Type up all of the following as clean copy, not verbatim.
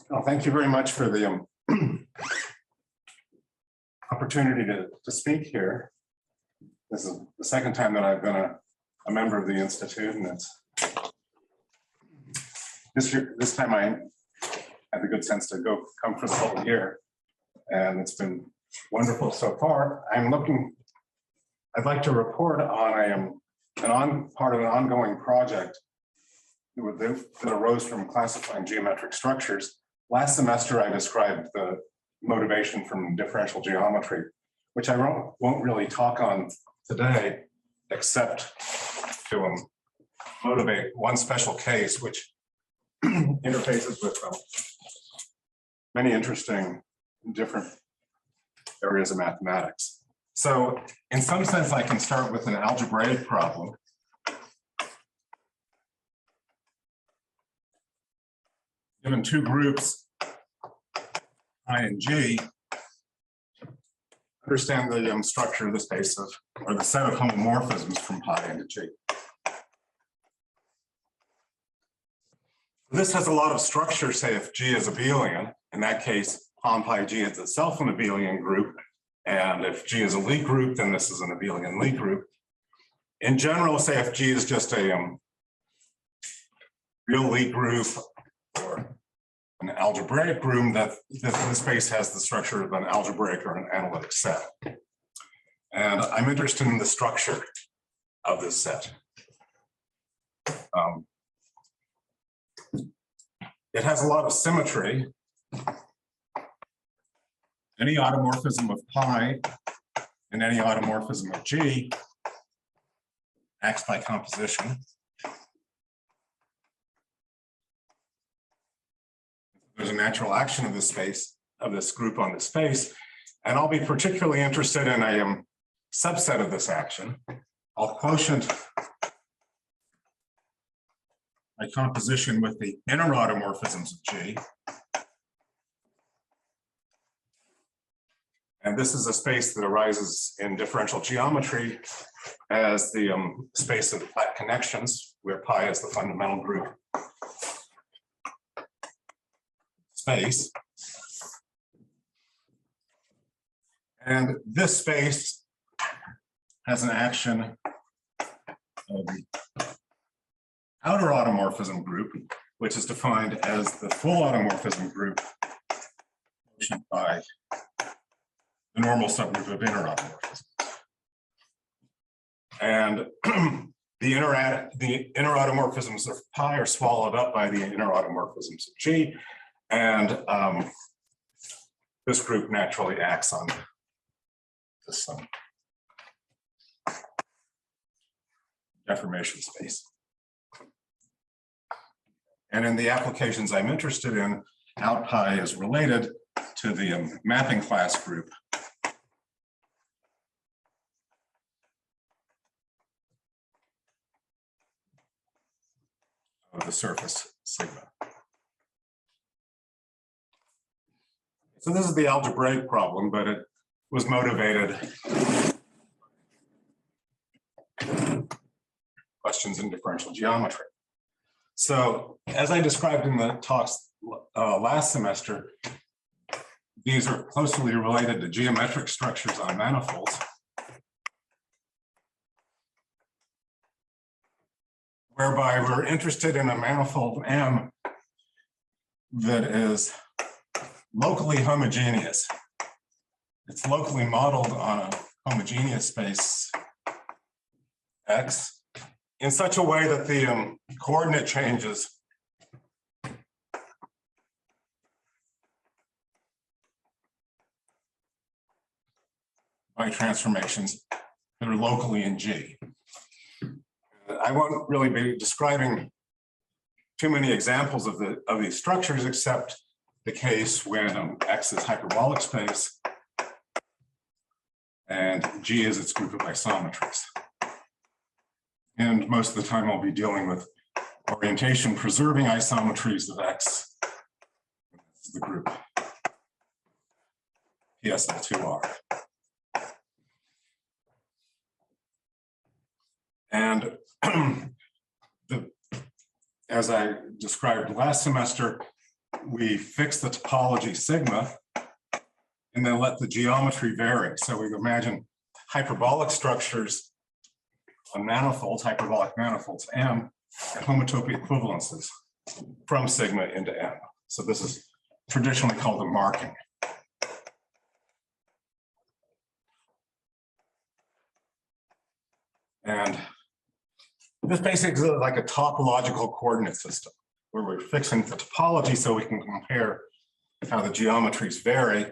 Well, thank you very much for the opportunity to speak here. This is the second time that I've been a member of the Institute, and it's this time I had the good sense to come for the whole year, and it's been wonderful so far. I'd like to report on part of an ongoing project that arose from classifying geometric structures. Last semester, I described the motivation from differential geometry, which I won't really talk on today, except to motivate one special case, which interfaces with many interesting different areas of mathematics. So in some sense, I can start with an algebraic problem. Given two groups, I and G, understand the structure of the space of, or the set of homomorphisms from pi into G. This has a lot of structure, say if G is abelian, in that case, on pi G is itself an abelian group, and if G is a Lie group, then this is an abelian Lie group. In general, say if G is just a real Lie group, or an algebraic group, that the space has the structure of an algebraic or an analytic set. And I'm interested in the structure of this set. It has a lot of symmetry. Any automorphism of pi and any automorphism of G acts by composition. There's a natural action of this space, of this group on this space, and I'll be particularly interested in a subset of this action. I'll quotient my composition with the inner automorphisms of G. And this is a space that arises in differential geometry as the space of flat connections, where pi is the fundamental group space. And this space has an action of the outer automorphism group, which is defined as the full automorphism group by the normal subgroup of inner automorphisms. And the inner automorphisms of pi are swallowed up by the inner automorphisms of G, and this group naturally acts on this deformation space. And in the applications I'm interested in, out pi is related to the mapping class group of the surface sigma. So this is the algebraic problem, but it was motivated questions in differential geometry. So as I described in the talks last semester, these are closely related to geometric structures on manifolds, whereby we're interested in a manifold M that is locally homogeneous. It's locally modeled on a homogeneous space X in such a way that the coordinate changes by transformations that are locally in G. I won't really be describing too many examples of these structures, except the case when X is hyperbolic space and G is its group of isometries. And most of the time I'll be dealing with orientation preserving isometries of X. This is the group PSL2R. And as I described last semester, we fix the topology sigma and then let the geometry vary. So we imagine hyperbolic structures on manifolds, hyperbolic manifolds M, and homotopy equivalences from sigma into M. So this is traditionally called a marking. And this basically is like a topological coordinate system where we're fixing the topology so we can compare how the geometries vary,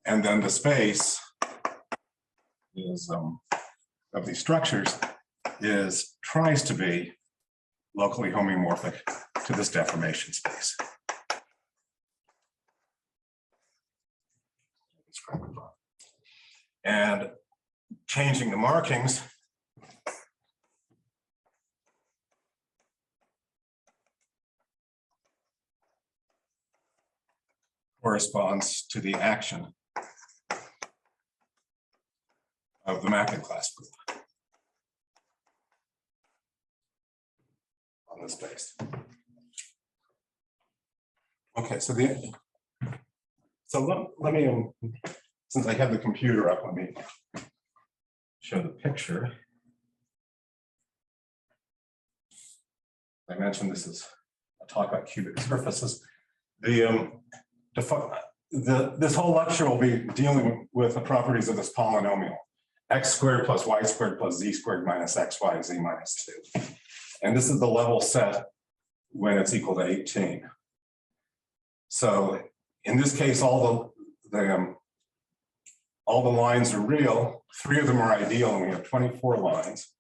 and then the space is of these structures tries to be locally homomorphic to this deformation space. And changing the markings corresponds to the action of the mapping class group on this space. Okay, so let me since I have the computer up, let me show the picture. I mentioned this is a talk about cubic surfaces. This whole lecture will be dealing with the properties of this polynomial, x squared plus y squared plus z squared minus xy z minus 2. And this is the level set when it's equal to 18. So in this case, all the lines are real. 3 of them are ideal, and we have 24 lines.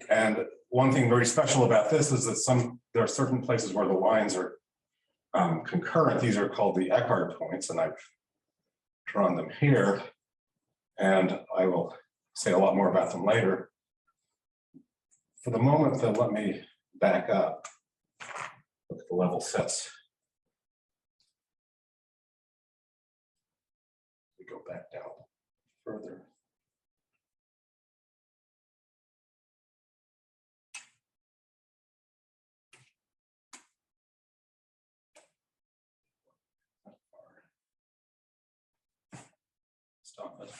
And one thing very special about this is that there are certain places where the lines are concurrent. These are called the Eckhart points, and I've drawn them here, and I will say a lot more about them later. For the moment, though, let me back up, look at the level sets. We go back down further. Stop it.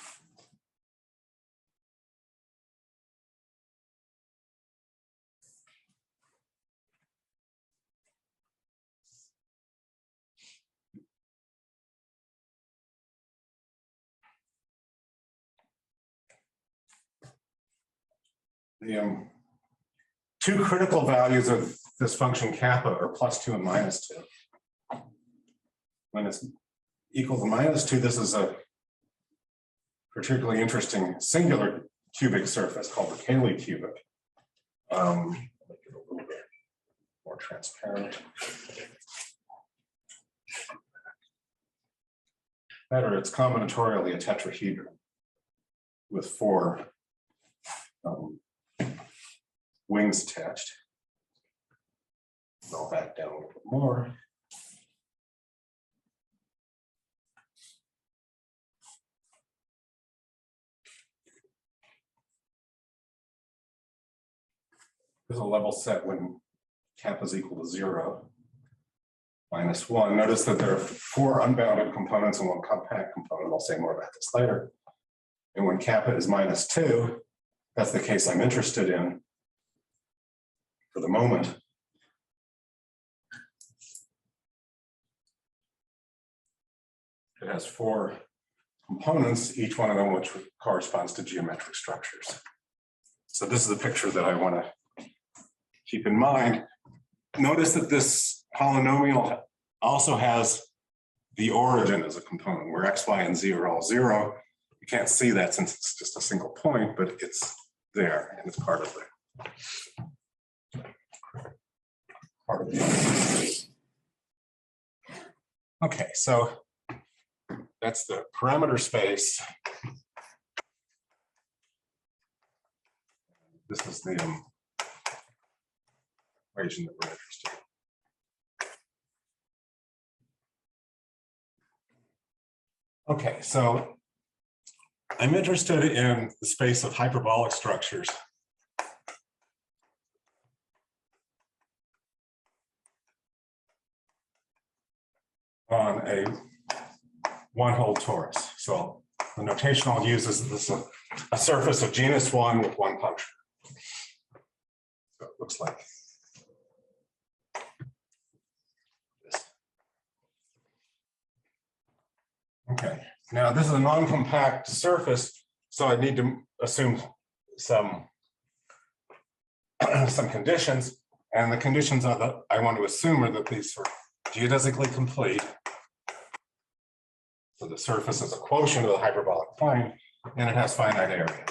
The two critical values of this function kappa are +2 and -2. When it's equal to -2, this is a particularly interesting singular cubic surface called the Cayley cubic. Make it a little bit more transparent. Better, it's combinatorially a tetrahedron with 4 wings attached. I'll back down a little bit more. There's a level set when kappa is equal to 0, -1. Notice that there are 4 unbounded components and 1 compact component. I'll say more about this later. And when kappa is -2, that's the case I'm interested in for the moment. It has 4 components, each one of them which corresponds to geometric structures. So this is a picture that I want to keep in mind. Notice that this polynomial also has the origin as a component, where x, y, and z are all 0. You can't see that since it's just a single point, but it's there, and it's part of the Okay, so that's the parameter space. This is the equation that we're interested in. Okay, so I'm interested in the space of hyperbolic structures. on a one-hole torus. So the notation I'll use is this a surface of genus 1 with one puncture. So it looks like this. Okay, now this is a non-compact surface, so I need to assume some conditions, and the conditions are that I want to assume are that these are geodesically complete. So the surface is a quotient of the hyperbolic plane, and it has finite area.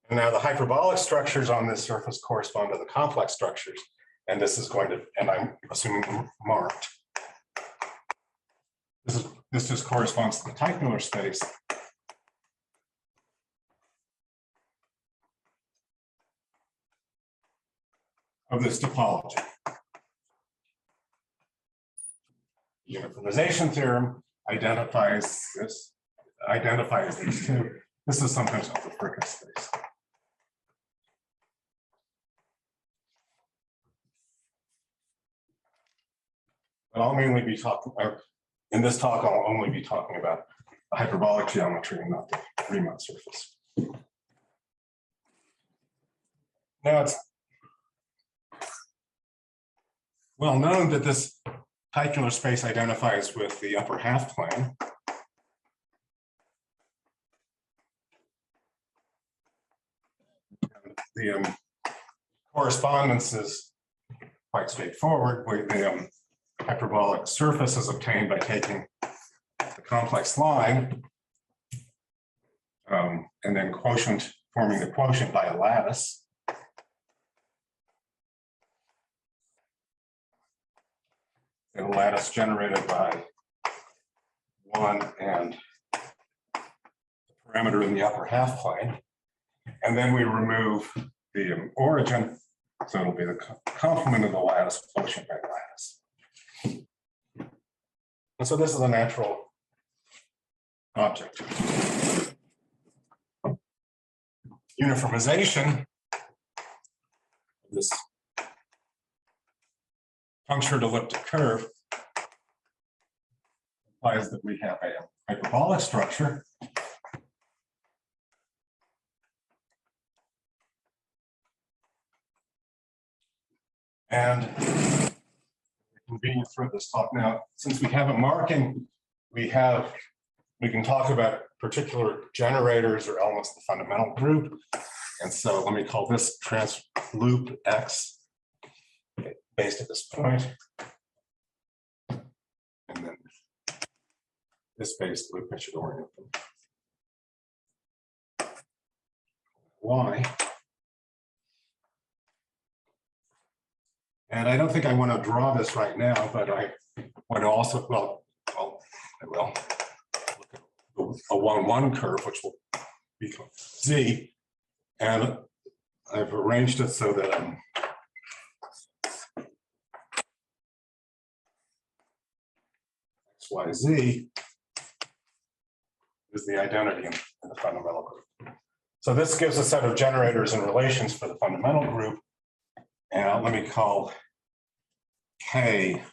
And now the hyperbolic structures on this surface correspond to the complex structures, and this is going to, and I'm assuming marked. This just corresponds to the type Euler space. Of this topology. Uniformization theorem identifies these two. This is sometimes called the Fricka space. But I'll mainly be talking, in this talk, I'll only be talking about the hyperbolic geometry and not the Riemann surface. Now it's well known that this type Euler space identifies with the upper half plane. The correspondence is quite straightforward, where the hyperbolic surface is obtained by taking the complex line and then forming the quotient by a lattice. A lattice generated by 1 and the parameter in the upper half plane. And then we remove the origin, so it'll be the complement of the lattice quotient by the lattice. And so this is a natural object. Uniformization, this punctured elliptic curve, implies that we have a hyperbolic structure. And convenient for this talk now, since we have a marking, we can talk about particular generators or elements of the fundamental group. And so let me call this trans loop X based at this point. And then this base loop, I should orient them. Y. And I don't think I want to draw this right now, but I want to also, well, I will look at a 1-1 curve, which will become Z. And I've arranged it so that XYZ is the identity in the fundamental group. So this gives a set of generators and relations for the fundamental group. And let me call K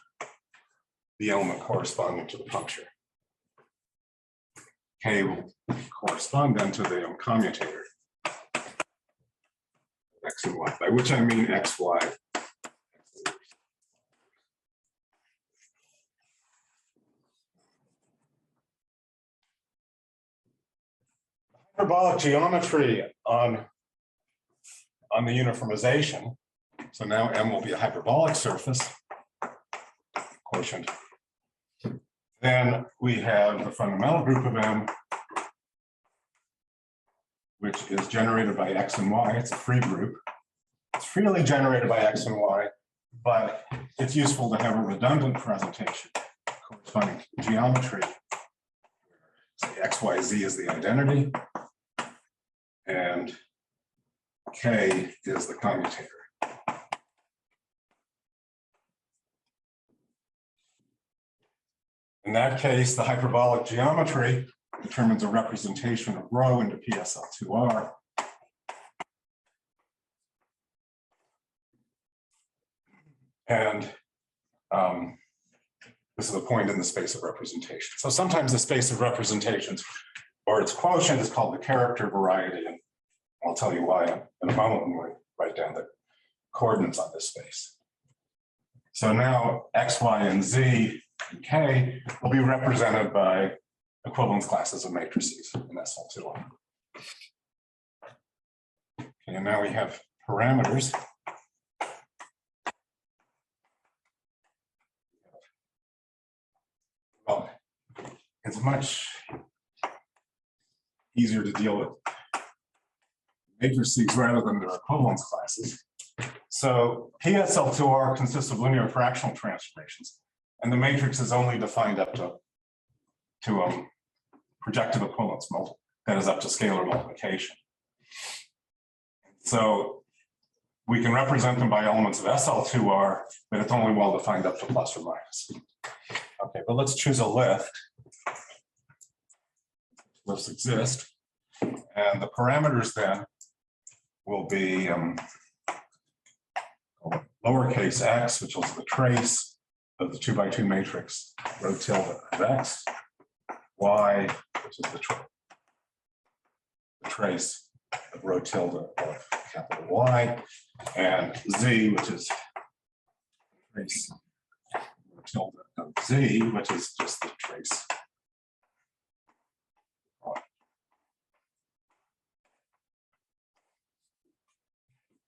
the element corresponding to the puncture. K will correspond then to the commutator X and Y, by which I mean XY. Hyperbolic geometry on the uniformization. So now M will be a hyperbolic surface quotient. Then we have the fundamental group of M, which is generated by X and Y. It's a free group. It's freely generated by X and Y, but it's useful to have a redundant presentation corresponding to the geometry. So XYZ is the identity, and K is the commutator. In that case, the hyperbolic geometry determines a representation of rho into PSL2R. And this is a point in the space of representation. So sometimes the space of representations or its quotient is called the character variety. And I'll tell you why in a moment when we write down the coordinates on this space. So now X, Y, and Z and K will be represented by equivalence classes of matrices in SL2. Okay, and now we have parameters. Well, it's much easier to deal with matrices rather than their equivalence classes. So PSL2R consists of linear fractional transformations, and the matrix is only defined up to projective equivalence that is up to scalar multiplication. So we can represent them by elements of SL2R, but it's only well defined up to plus or minus. Okay, but let's choose a lift. Lifts exist, and the parameters then will be lowercase x, which is the trace of the 2 by 2 matrix, rho tilde of x, y, which is the trace of rho tilde of capital Y, and z, which is the trace of rho tilde of z, which is just the trace.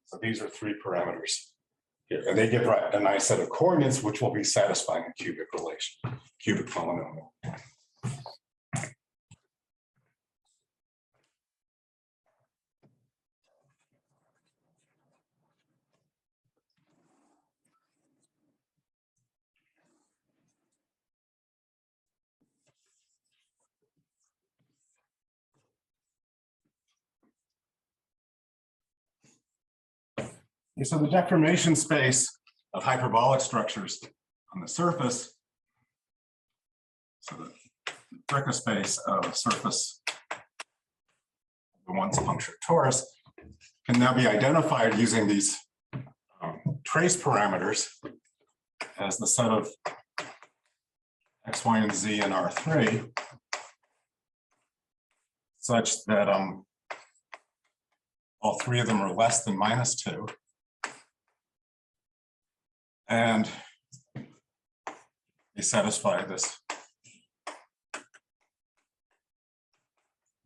So these are 3 parameters here, and they give a nice set of coordinates, which will be satisfying a cubic relation, cubic polynomial. So the deformation space of hyperbolic structures on the surface, so the Bricka space of surface, the once punctured torus, can now be identified using these trace parameters as the set of X, Y, and Z in R3, such that all 3 of them are less than -2. And they satisfy this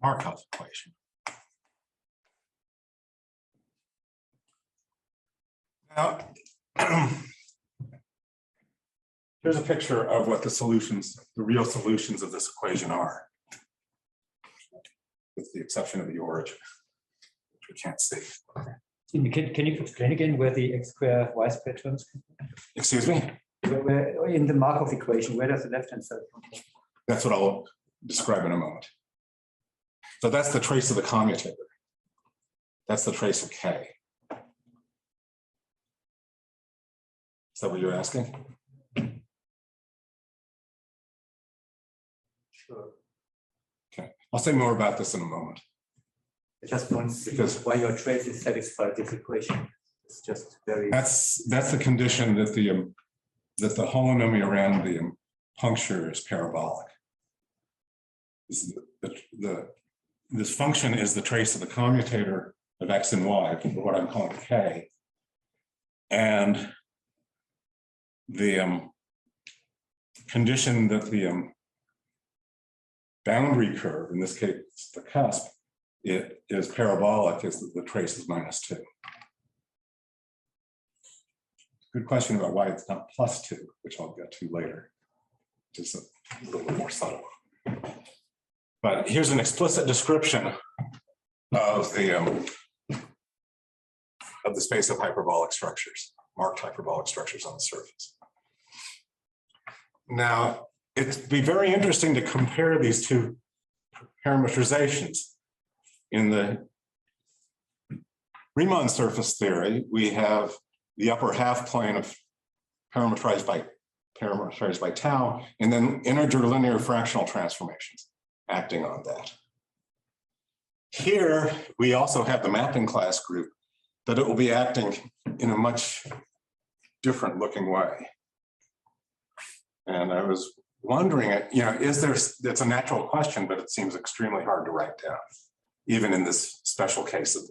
Markoff equation. Now, here's a picture of what the solutions, the real solutions of this equation are, with the exception of the origin, which we can't see. Can you explain again where the x square y square terms come from? Excuse me? Where in the Markov equation, where does the left-hand side come from? That's what I'll describe in a moment. So that's the trace of the commutator. That's the trace of K. Is that what you're asking? Sure. Okay, I'll say more about this in a moment. I just want to see why your trace is satisfied this equation. It's just very. That's the condition that the holonomy around the puncture is parabolic. This function is the trace of the commutator of x and y, what I'm calling K, and the condition that the boundary curve, in this case the cusp, it is parabolic, is that the trace is -2. Good question about why it's not +2, which I'll get to later, just a little bit more subtle. But here's an explicit description of the space of hyperbolic structures, marked hyperbolic structures on the surface. Now, it'd be very interesting to compare these 2 parametrizations. In the Riemann surface theory, we have the upper half plane of parametrized by tau, and then integer linear fractional transformations acting on that. Here, we also have the mapping class group, but it will be acting in a much different looking way. And I was wondering, is there, it's a natural question, but it seems extremely hard to write down, even in this special case of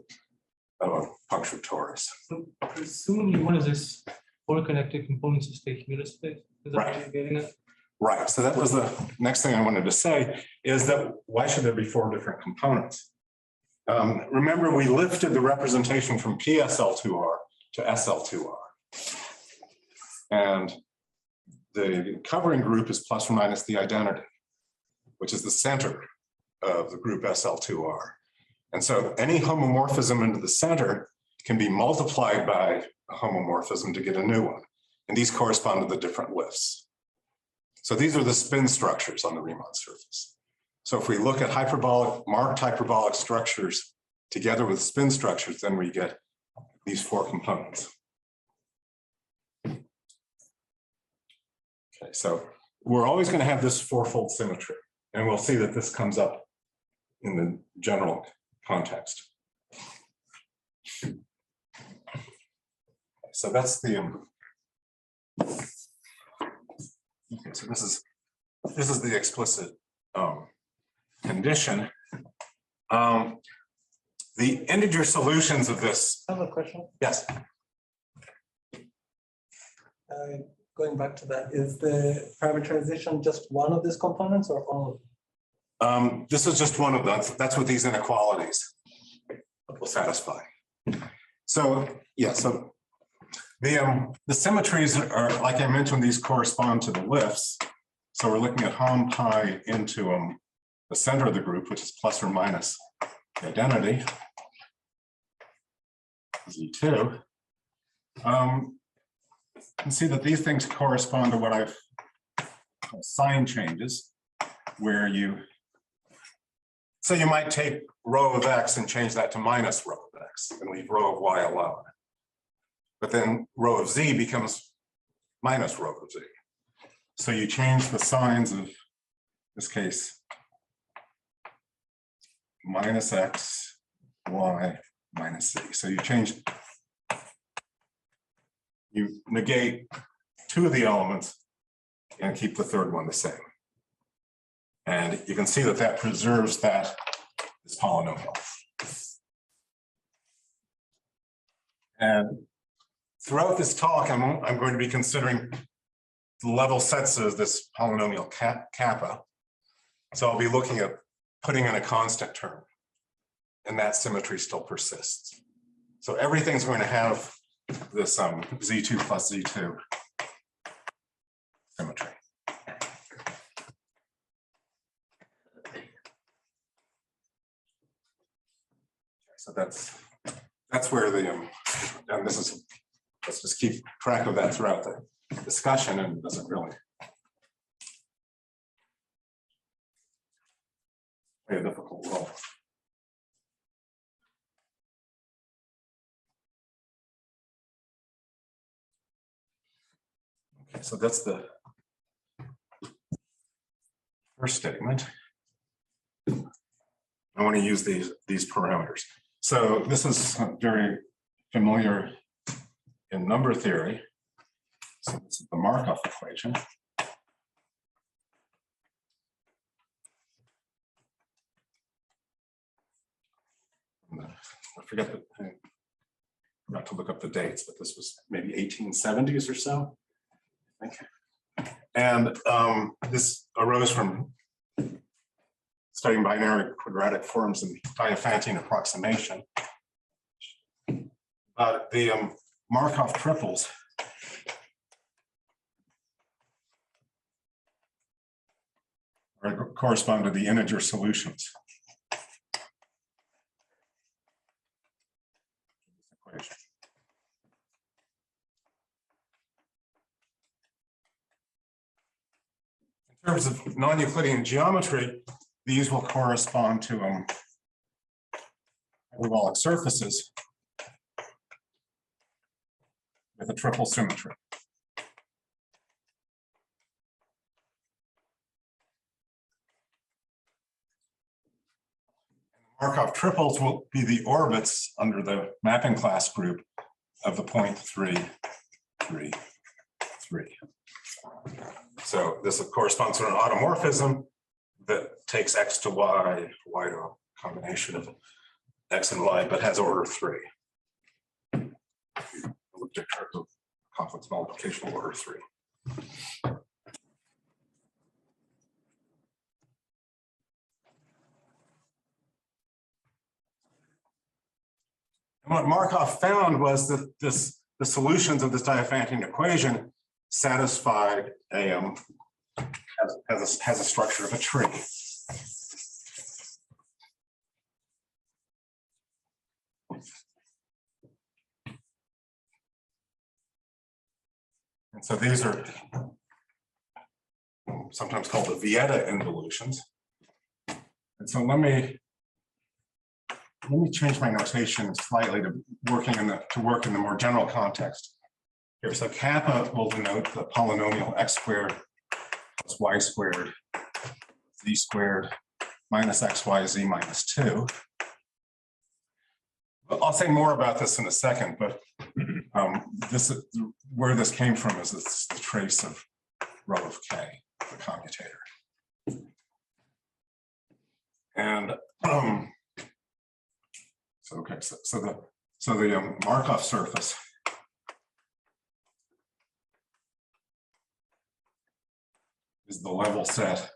a punctured torus. So presumably one of these four connected components is the Euler space. Is that what you're getting at? Right, so that was the next thing I wanted to say, is that why should there be four different components? Remember, we lifted the representation from PSL2R to SL2R. And the covering group is plus or minus the identity, which is the center of the group SL2R. And so any homomorphism into the center can be multiplied by a homomorphism to get a new one. And these correspond to the different lifts. So these are the spin structures on the Riemann surface. So if we look at marked hyperbolic structures together with spin structures, then we get these four components. Okay, so we're always going to have this fourfold symmetry, and we'll see that this comes up in the general context. So that's the okay, so this is the explicit condition. The integer solutions of this. I have a question. Yes. Going back to that, is the parametrization just one of these components or all of them? This is just one of them. That's what these inequalities will satisfy. So yeah, so the symmetries are, like I mentioned, these correspond to the lifts. So we're looking at hom pi into the center of the group, which is plus or minus the identity, Z2. You can see that these things correspond to what I've called sign changes, where you might take rho of X and change that to minus rho of X and leave rho of Y alone. But then rho of Z becomes minus rho of Z. So you change the signs of this case, minus X, Y, minus Z. So you negate two of the elements and keep the third one the same. And you can see that that preserves this polynomial. And throughout this talk, I'm going to be considering the level sets of this polynomial kappa. So I'll be looking at putting in a constant term, and that symmetry still persists. So everything's going to have this Z2 plus Z2 symmetry. So that's where and this is, let's just keep track of that throughout the discussion, and it doesn't really play a difficult role. Okay, so that's the first statement. I want to use these parameters. So this is very familiar in number theory. So this is the Markoff equation. I forgot to look up the dates, but this was maybe 1870s or so, I think. And this arose from studying binary quadratic forms and Diophantine approximation. The Markoff triples correspond to the integer solutions. In terms of non-Euclidean geometry, these will correspond to hyperbolic surfaces with a triple symmetry. Markoff triples will be the orbits under the mapping class group of the point 3, 3, this corresponds to an automorphism that takes x to y, y to a combination of x and y, but has order 3. Looked at terms of complex multiplication order 3. And what Markoff found was that the solutions of this Diophantine equation satisfied has a structure of a tree. And so these are sometimes called the Vieta involutions. And so let me change my notation slightly to work in the more general context here. So kappa will denote the polynomial x squared plus y squared z squared minus xyz minus 2. But I'll say more about this in a second, but where this came from is it's the trace of rho of k, the commutator. And so the Markoff surface is the level set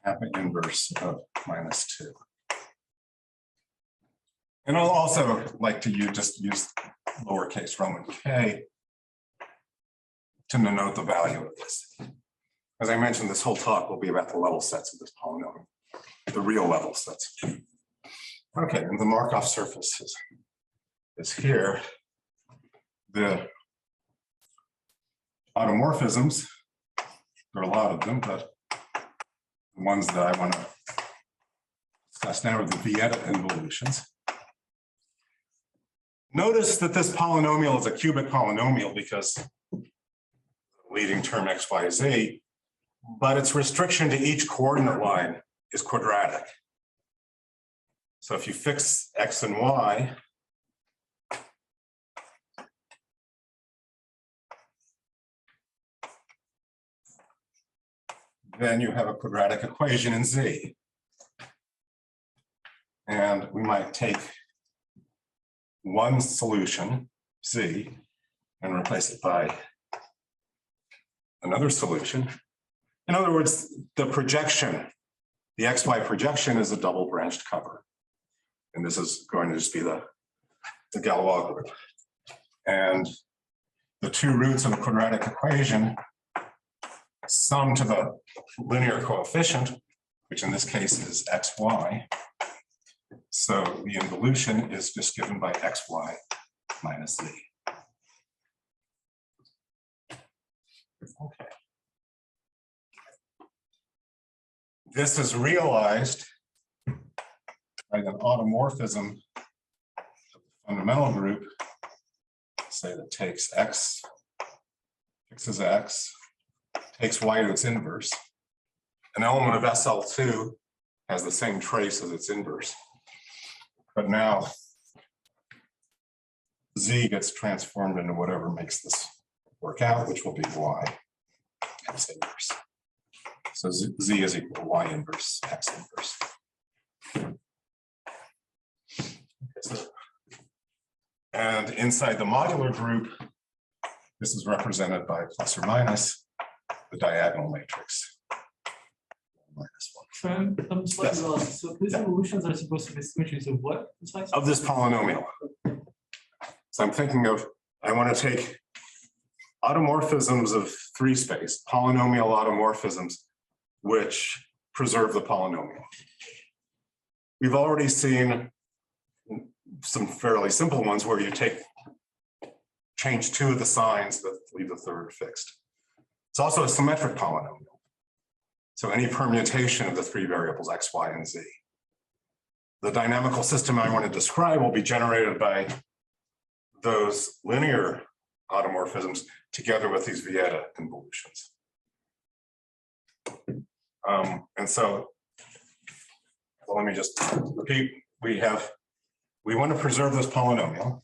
kappa inverse of minus 2. And I'll also like to use lowercase Roman k to denote the value of this. As I mentioned, this whole talk will be about the level sets of this polynomial, the real level sets. Okay, and the Markoff surface is here. The automorphisms, there are a lot of them, but the ones that I want to discuss now are the Vieta involutions. Notice that this polynomial is a cubic polynomial because the leading term x, y, z, but its restriction to each coordinate line is quadratic. So if you fix x and y, then you have a quadratic equation in z. And we might take one solution, z, and replace it by another solution. In other words, the projection, the xy projection is a double branched cover. And this is going to just be the Galois group. And the two roots of the quadratic equation sum to the linear coefficient, which in this case is xy. So the involution is just given by xy minus z. Okay. This is realized by an automorphism of the fundamental group, say that takes x, fixes x, takes y to its inverse. An element of SL2 has the same trace as its inverse. But now z gets transformed into whatever makes this work out, which will be y x inverse. So z is equal to y inverse x inverse. And inside the modular group, this is represented by plus or minus the diagonal matrix. I'm slightly lost. So these evolutions are supposed to be symmetries of what? Of this polynomial. So I'm thinking of, I want to take automorphisms of 3 space, polynomial automorphisms, which preserve the polynomial. We've already seen some fairly simple ones where you change 2 of the signs but leave the third fixed. It's also a symmetric polynomial. So any permutation of the 3 variables x, y, and z. The dynamical system I want to describe will be generated by those linear automorphisms together with these Vieta involutions. And so, well, let me just repeat. We want to preserve this polynomial.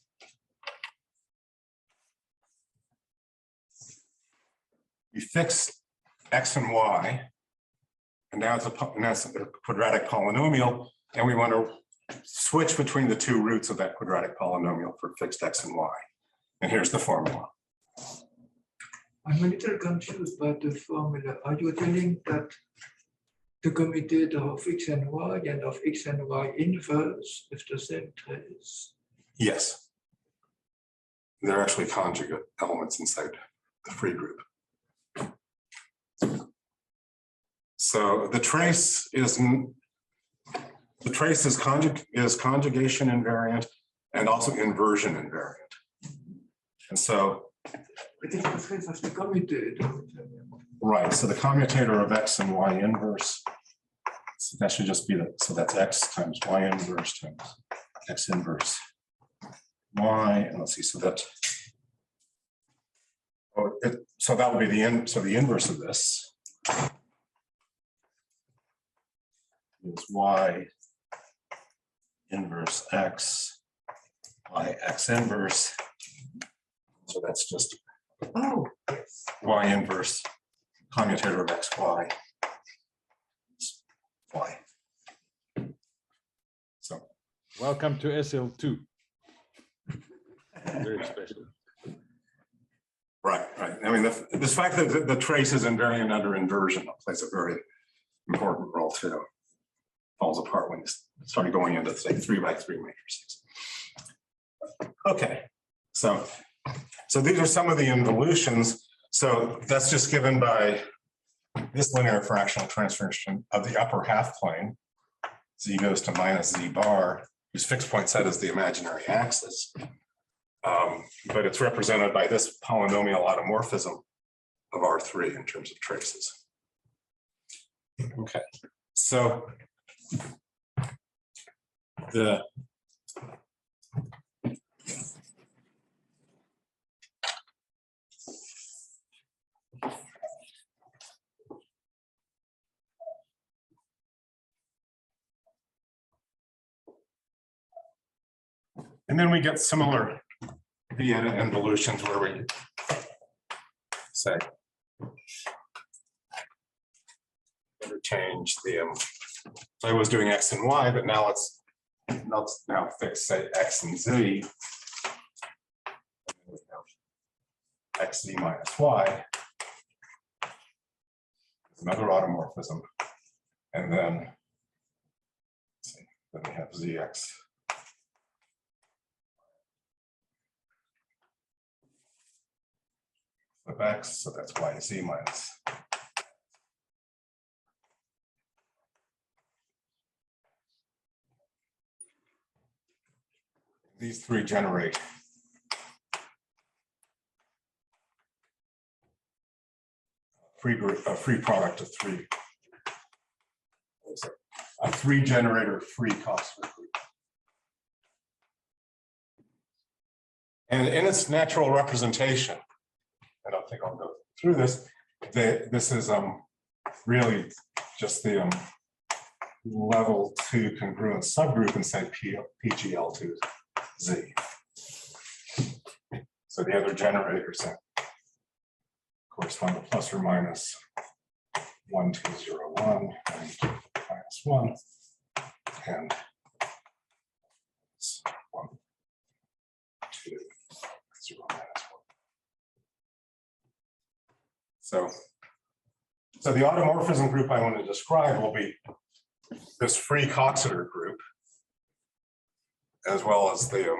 We fix X and Y. And now it's a quadratic polynomial, and we want to switch between the two roots of that quadratic polynomial for fixed X and Y. And here's the formula. I'm a little confused by the formula. Are you telling that the commutator of X and Y and of X and Y inverse is the same trace? Yes. They're actually conjugate elements inside the free group. So the trace is conjugation invariant and also inversion invariant. And so It is the trace of the commutator. right, so the commutator of X and Y inverse, so that should just be so that's X times Y inverse times X inverse Y, and let's see, so that, so that would be the inverse of this is Y inverse X, Y X inverse. So that's just Y inverse commutator of X, Y. Y. So Welcome to SL2. Very special. right. I mean, this fact that the trace is invariant under inversion plays a very important role too. Falls apart when you start going into, say, 3x3 matrices. Okay, so these are some of the involutions. So that's just given by this linear fractional transformation of the upper half plane. Z goes to minus Z bar, whose fixed point set is the imaginary axis. But it's represented by this polynomial automorphism of R3 in terms of traces. Okay, so and then we get similar Vienna involutions where we say interchange the so I was doing X and Y, but now let's now fix, say, X and Z. We have XZ minus Y. Another automorphism. And then, let's see, then we have ZX. Of X, so that's YZ minus. These three generate a free product of three. A three generator free Koster group. And in its natural representation, I don't think I'll go through this. This is really just the level 2 congruent subgroup inside PGL2Z. So the other generators correspond to plus or minus 1, 2, 0, 1, and minus 1, and 1, 2, 0, minus 1. So the automorphism group I want to describe will be this free Coxeter group, as well as the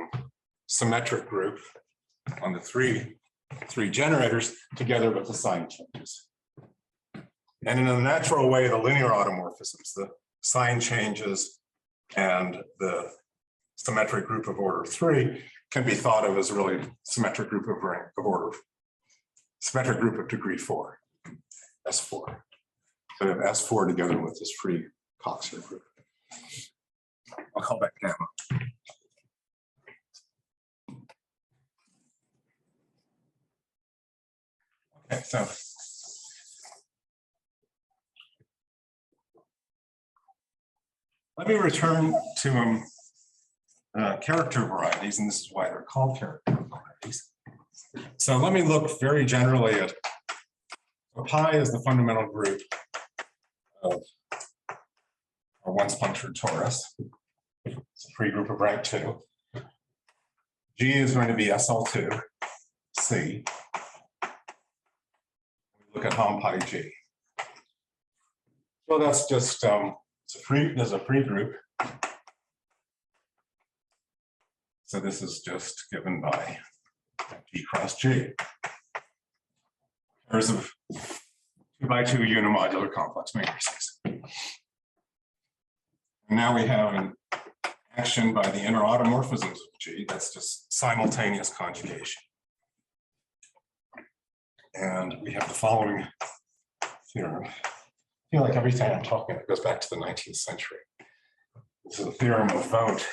symmetric group on the three generators together with the sign changes. And in a natural way, the linear automorphisms, the sign changes and the symmetric group of order 3 can be thought of as really symmetric group of rank of order, symmetric group of degree 4, S4. So we have S4 together with this free Coxeter group. I'll call that gamma. Okay, so let me return to character varieties, and this is why they're called character varieties. So let me look very generally at pi is the fundamental group of our once punctured torus. It's a free group of rank 2. G is going to be SL2, C. Look at hom pi G. So that's just there's a free group. So this is just given by G cross G. Pairs of 2 by 2 unimodular complex matrices. And now we have an action by the inner automorphisms of G. That's just simultaneous conjugation. And we have the following theorem. I feel like every time I'm talking, it goes back to the 19th century. This is the theorem of Vogt.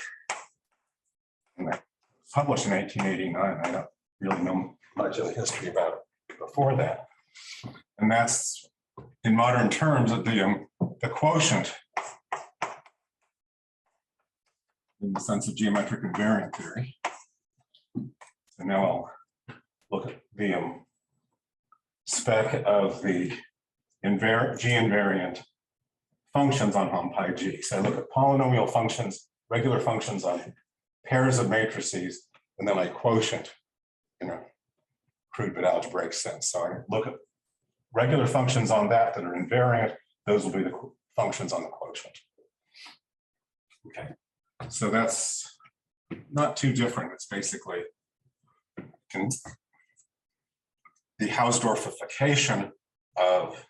And that was published in 1889. I don't really know much of the history about it before that. And that's, in modern terms, the quotient in the sense of geometric invariant theory. So now I'll look at the spec of the G invariant functions on hom pi G. So I look at polynomial functions, regular functions on pairs of matrices, and then I quotient in a crude but algebraic sense. So I look at regular functions on that are invariant. Those will be the functions on the quotient. Okay, so that's not too different. It's basically the Hausdorfification of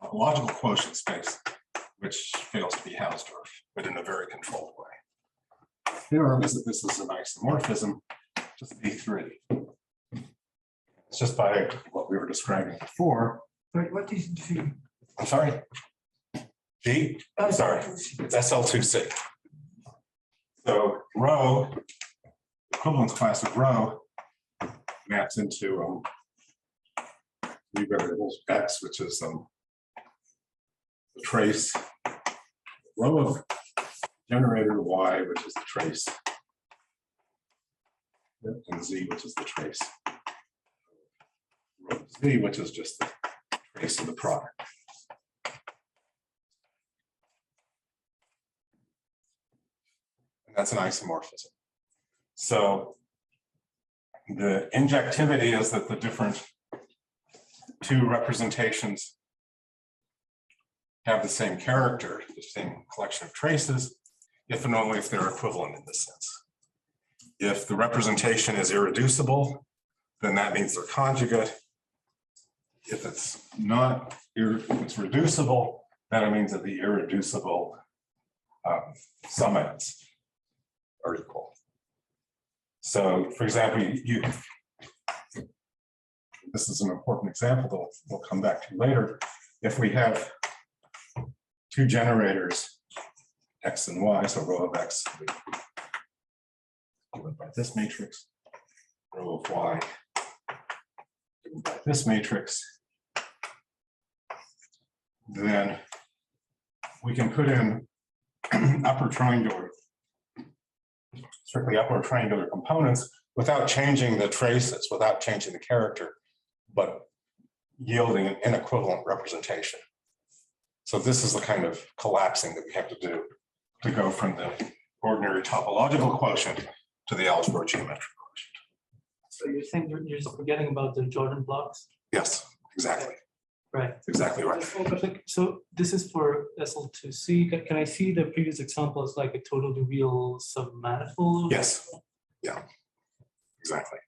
a logical quotient space, which fails to be Hausdorff, but in a very controlled way. The theorem is that this is an isomorphism, just B3. It's just by what we were describing before. But what is G? I'm sorry? G? I'm sorry. It's SL2C. So rho, equivalence class of rho, maps into new variables x, which is the trace, rho of generator y, which is the trace, and z, which is the trace, rho of z, which is just the trace of the product. And that's an isomorphism. So the injectivity is that the different two representations have the same character, the same collection of traces, if and only if they're equivalent in this sense. If the representation is irreducible, then that means they're conjugate. If it's not, if it's reducible, then it means that the irreducible summations are equal. So, for example, this is an important example that we'll come back to later. If we have two generators, x and y, so rho of x given by this matrix, rho of y given by this matrix, then we can put in strictly upper triangular components without changing the traces, without changing the character, but yielding an inequivalent representation. So this is the kind of collapsing that we have to do to go from the ordinary topological quotient to the algebra geometric quotient. So you're saying you're just forgetting about the Jordan blocks? Yes, exactly. Right. Exactly right. So this is for SL2C. Can I see the previous example as like a totally real submanifold? Yes. Yeah, exactly.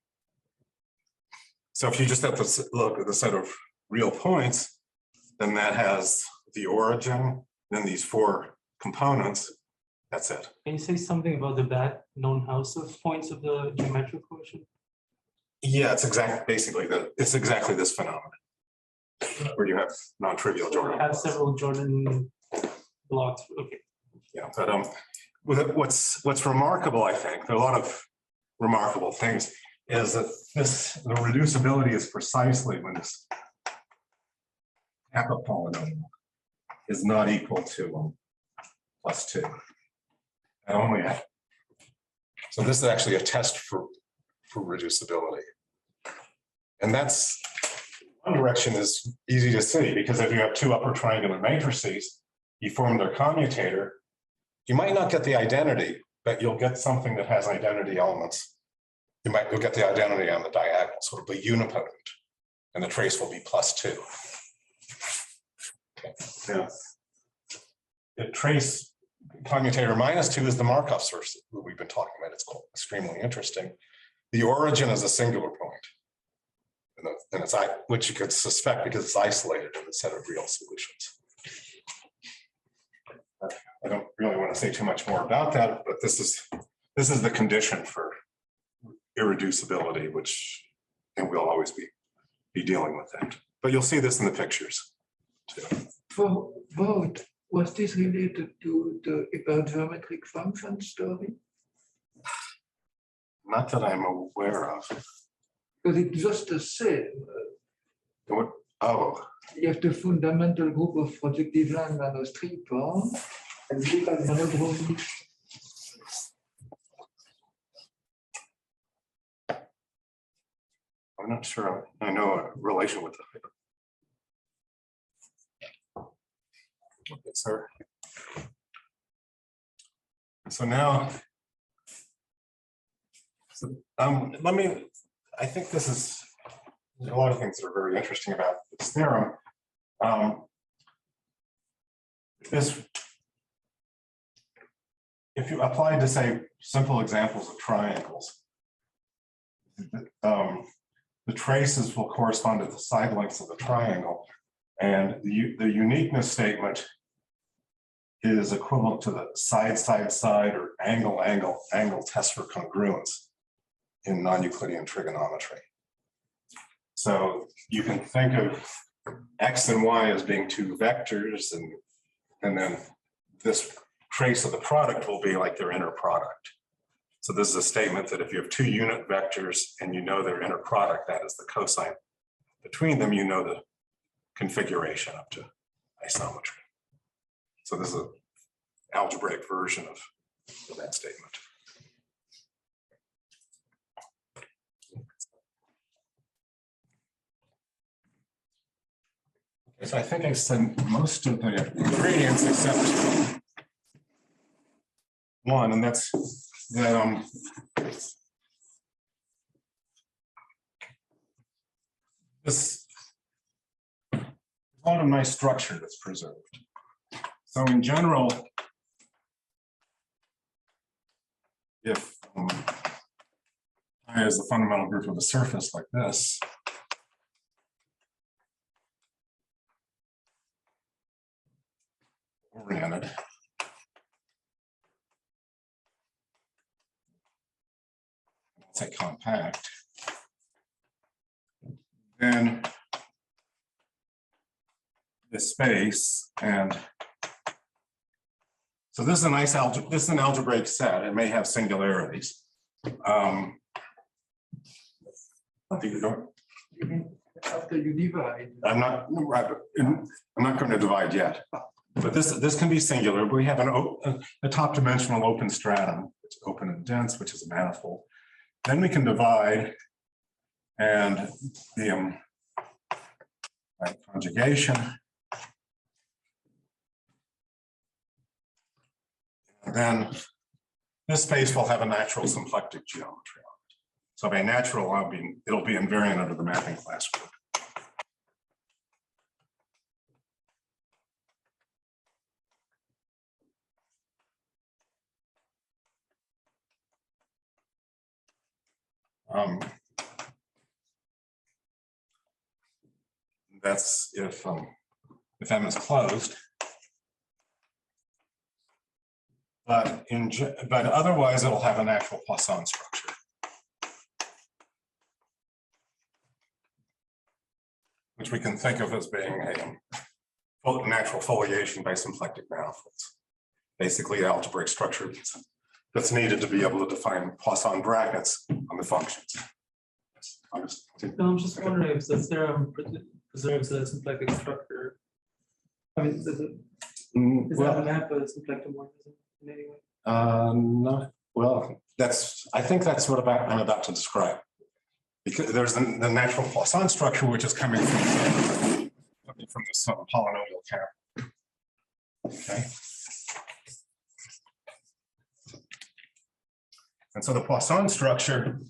So if you just have to look at the set of real points, then that has the origin, then these four components. That's it. Can you say something about the bad known house of points of the geometric quotient? Yeah, it's exactly this phenomenon where you have non-trivial Jordan. I have several Jordan blocks. Okay. Yeah, but what's remarkable, I think, there are a lot of remarkable things, is that the reducibility is precisely when this kappa polynomial is not equal to +2. And only at. So this is actually a test for reducibility. And that's One direction is easy to see because if you have two upper triangular matrices, you form their commutator. You might not get the identity, but you'll get something that has identity elements. You'll get the identity on the diagonal, so it'll be unipotent, and the trace will be +2. Okay. Now, the trace commutator -2 is the Markoff source that we've been talking about. It's extremely interesting. The origin is a singular point, and it's which you could suspect because it's isolated in a set of real solutions. I don't really want to say too much more about that, but this is the condition for irreducibility, which and we'll always be dealing with that. But you'll see this in the pictures too. For both, was this related to the hypergeometric function story? Not that I'm aware of. Because it's just the same. Oh, You have the fundamental group of projective line minus 3 points, and you have monodromy. I'm not sure I know a relation with the hyper. Okay, sir. So now, I think this is a lot of things that are very interesting about this theorem. If you apply to say simple examples of triangles, the traces will correspond to the side lengths of the triangle, and the uniqueness statement is equivalent to the side or angle test for congruence in non-Euclidean trigonometry. So you can think of X and Y as being two vectors, and then this trace of the product will be like their inner product. So this is a statement that if you have two unit vectors and you know their inner product, that is the cosine between them, you know the configuration up to isometry. So this is an algebraic version of that statement. Okay, so I think I've said most of the ingredients except one, and that's that this a lot of nice structure that's preserved. So in general, if I is the fundamental group of a surface like this, oriented, say compact, then the space, and so this is a nice this is an algebraic set. It may have singularities. After you divide. I'm not going to divide yet, but this can be singular. We have a top dimensional open stratum, which is open and dense, which is a manifold. Then we can divide, and the conjugation. And then this space will have a natural symplectic geometry on it. So by natural, it'll be invariant under the mapping class group. That's if M is closed. But otherwise, it'll have a natural Posson structure, which we can think of as being a natural foliation by symplectic manifolds. Basically, algebraic structure that's needed to be able to define Posson brackets on the functions. I'm just wondering if the theorem preserves the symplectic structure. I mean, does that map a symplectic morphism in any way? No. Well, I think that's what I'm about to describe. because there's the natural Posson structure, which is coming from this polynomial cap. Okay. And so the Posson structure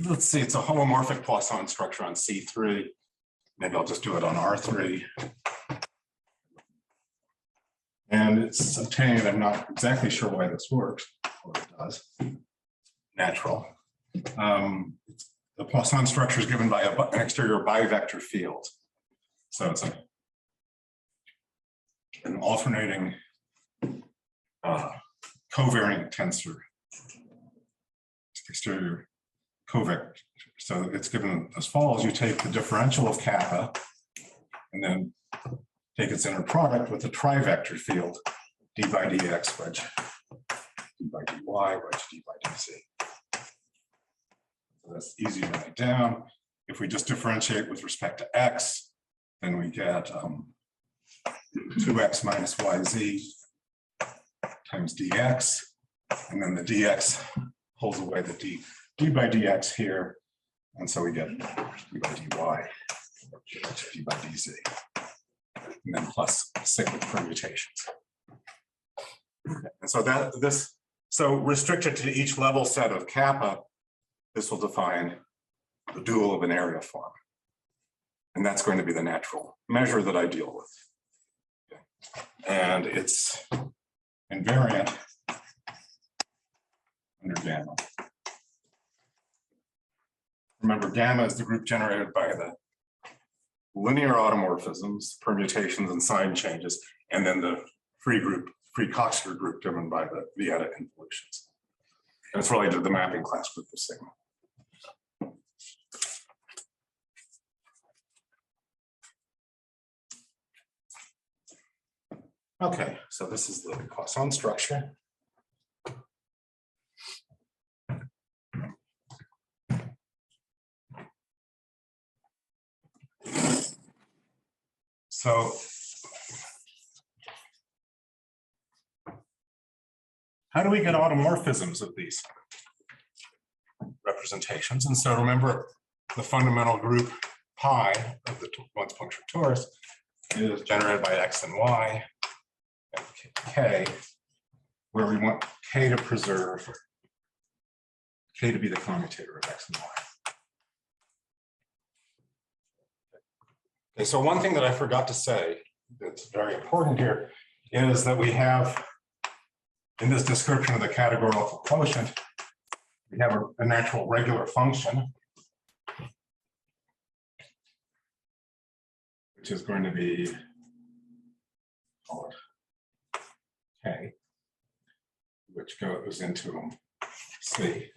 let's see, it's a homomorphic Poisson structure on C3. Maybe I'll just do it on R3. And it's obtained, I'm not exactly sure why this works, or it does, natural. The Poisson structure is given by an exterior bivector field. So it's an alternating covariant tensor, exterior covector. So it's given as follows: you take the differential of kappa and then take its inner product with the trivector field d by dx wedge d by dy wedge d by dz. So that's easy to write down. If we just differentiate with respect to x, then we get 2x minus yz times dx, and then the dx pulls away the d by dx here, and so we get d by dy, d by dz, and then plus cyclic permutations. And so so restricted to each level set of kappa, this will define the dual of an area form, and that's going to be the natural measure that I deal with. Okay. And it's invariant under gamma. Remember, gamma is the group generated by the linear automorphisms, permutations, and sign changes, and then the free Coxeter group given by the Vieta involutions. And it's related to the mapping class group of sigma. Okay, so this is the Poisson structure. So how do we get automorphisms of these representations? And so remember, the fundamental group pi of the once punctured torus is generated by x and y and k, where we want k to preserve, k to be the commutator of x and y. Okay, so one thing that I forgot to say that's very important here is that we have, in this description of the categorical quotient, we have a natural regular function, which is going to be, call it k, which goes into C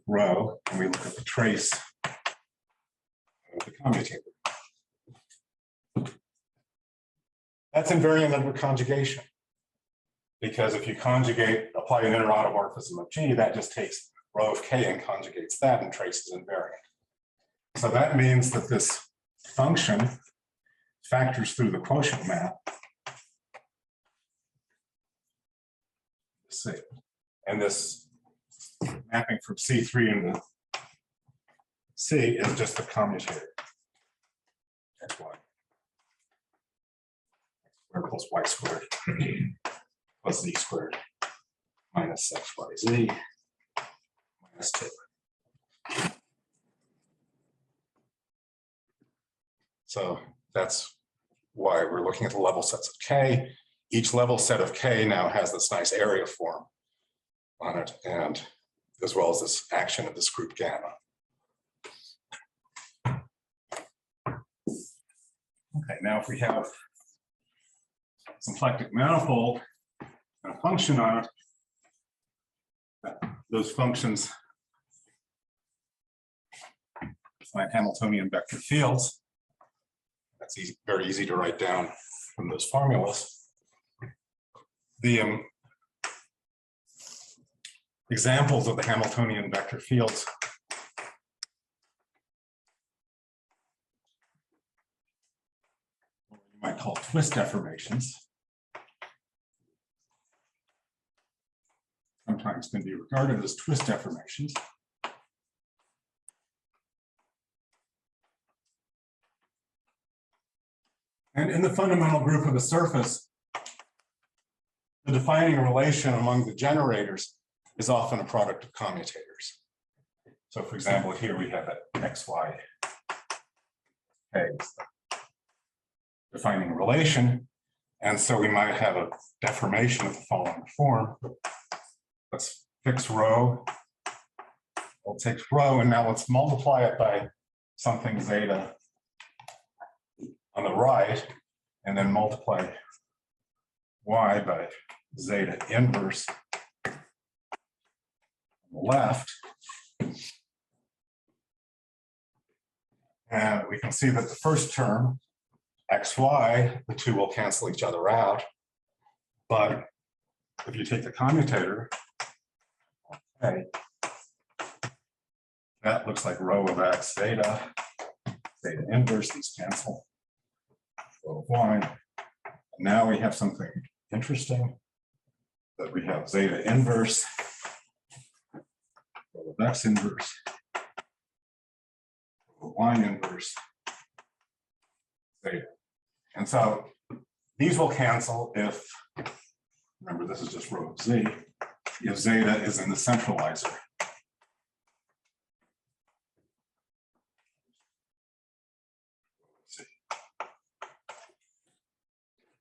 rho, and we look at the trace of the commutator. That's invariant under conjugation, because if you apply an inner automorphism of G, that just takes rho of K and conjugates that, and trace is invariant. So that means that this function factors through the quotient map. C. And this mapping from C3 into C is just the commutator. That's why. Squared plus y squared plus z squared minus xyz minus 2. So that's why we're looking at the level sets of K. Each level set of K now has this nice area form on it, and as well as this action of this group gamma. Okay, now if we have symplectic manifold and a function on it, those functions find Hamiltonian vector fields. That's easy, very easy to write down from those formulas. The examples of the Hamiltonian vector fields might call twist deformations. Sometimes can be regarded as twist deformations. And in the fundamental group of a surface, the defining relation among the generators is often a product of commutators. So for example, here we have that XY defining relation. And so we might have a deformation of the following form. Let's fix rho. We'll take rho, and now let's multiply it by something zeta on the right, and then multiply y by zeta inverse on the left. And we can see that the first term, xy, the two will cancel each other out. But if you take the commutator, okay, that looks like rho of x zeta, zeta inverse, these cancel, rho of y. Now we have something interesting, that we have zeta inverse, rho of x inverse, rho of y inverse, zeta. And so these will cancel if, remember this is just rho of z, if zeta is in the centralizer.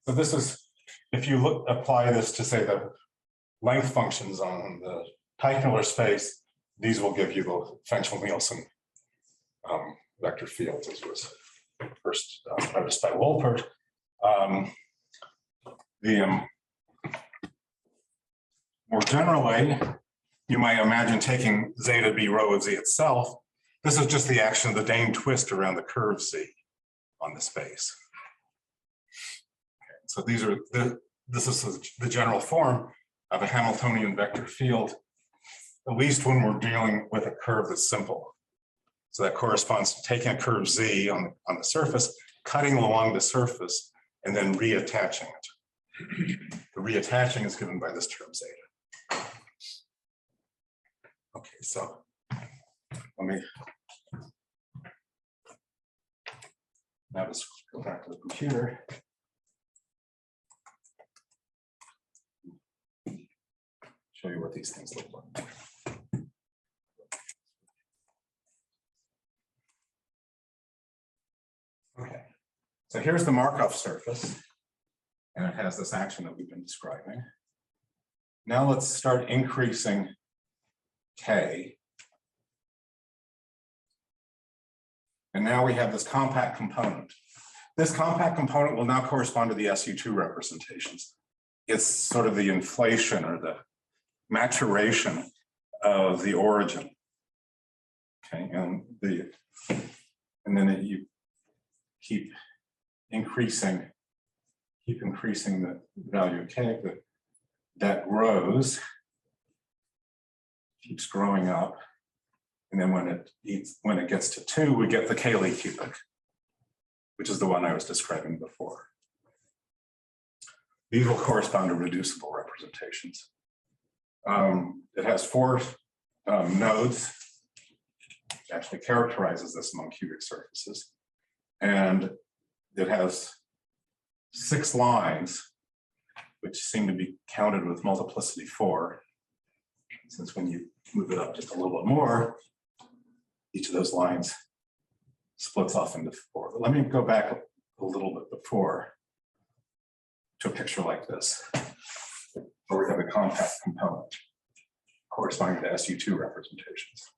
So this is, if you apply this to say the length functions on the Teichmuller space, these will give you the Fenchel-Nielsen vector fields, as was first noticed by Wolpert. More generally, you might imagine taking zeta b rho of z itself. This is just the action of the Dane twist around the curve z on the space. Okay, so these are this is the general form of a Hamiltonian vector field, at least when we're dealing with a curve that's simple. So that corresponds to taking a curve z on the surface, cutting along the surface, and then reattaching it. The reattaching is given by this term zeta. Okay, so let me now just go back to the computer. Show you what these things look like. Okay, so here's the Markoff surface, and it has this action that we've been describing. Now let's start increasing K. And now we have this compact component. This compact component will now correspond to the SU2 representations. It's sort of the inflation or the maturation of the origin. Okay, and then you keep increasing the value of K, that grows, keeps growing up, and then when it gets to 2, we get the Cayley cubic, which is the one I was describing before. These will correspond to reducible representations. It has 4 nodes. It actually characterizes this among cubic surfaces, and it has 6 lines, which seem to be counted with multiplicity 4. Since when you move it up just a little bit more, each of those lines splits off into 4. But let me go back a little bit before to a picture like this, where we have a compact component corresponding to SU2 representations.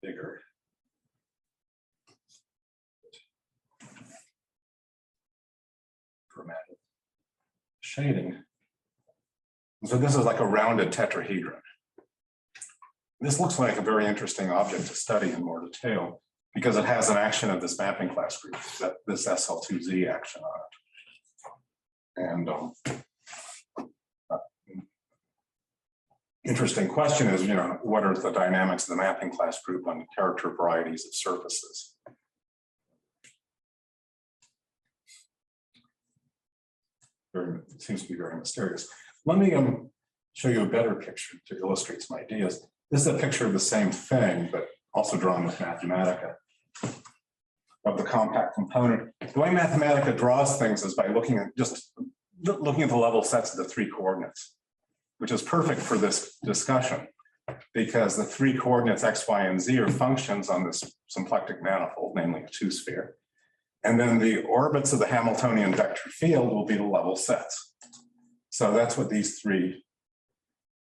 Bigger. Dramatic shading. So this is like a rounded tetrahedron. This looks like a very interesting object to study in more detail because it has an action of this mapping class group, this SL2Z action on it. And interesting question is, what are the dynamics of the mapping class group on character varieties of surfaces? it seems to be very mysterious. Let me show you a better picture to illustrate some ideas. This is a picture of the same thing, but also drawn with Mathematica of the compact component. The way Mathematica draws things is by looking at the level sets of the three coordinates, which is perfect for this discussion because the three coordinates x, y, and z are functions on this symplectic manifold, namely a two-sphere. And then the orbits of the Hamiltonian vector field will be the level sets. So that's what these three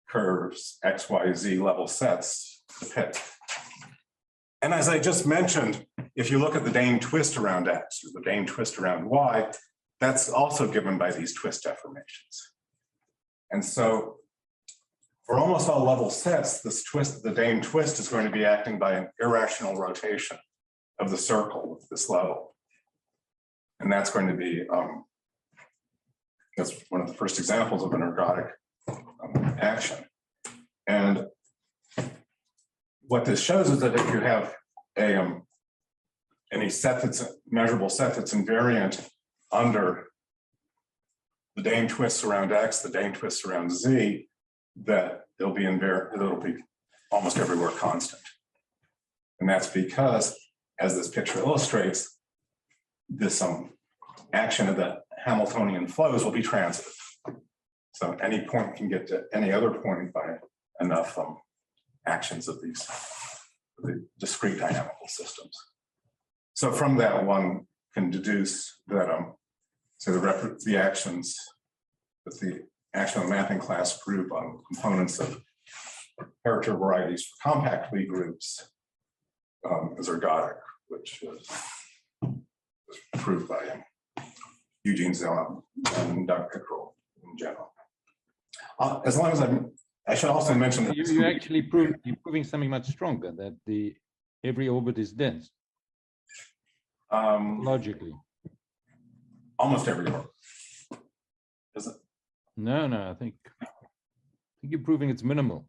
curves, x, y, z level sets depict. And as I just mentioned, if you look at the Dane twist around x or the Dane twist around y, that's also given by these twist deformations. And so for almost all level sets, this twist, the Dane twist is going to be acting by an irrational rotation of the circle with this level. And that's going to be, that's one of the first examples of an ergodic action. And what this shows is that if you have any set that's a measurable set that's invariant under the Dane twists around x, the Dane twists around z, that it'll be almost everywhere constant. And that's because, as this picture illustrates, this action of the Hamiltonian flows will be transitive. So any point can get to any other point by enough actions of the discrete dynamical systems. So from that, one can deduce that the actions that the action of the mapping class group on components of character varieties for compact Lie groups is ergodic, which was proved by Eugene Zellum and Doug Pickrell in general. As long as I should also mention that you actually you're proving something much stronger, that every orbit is dense. Logically. Almost every orbit. Is it? No, I think you're proving it's minimal.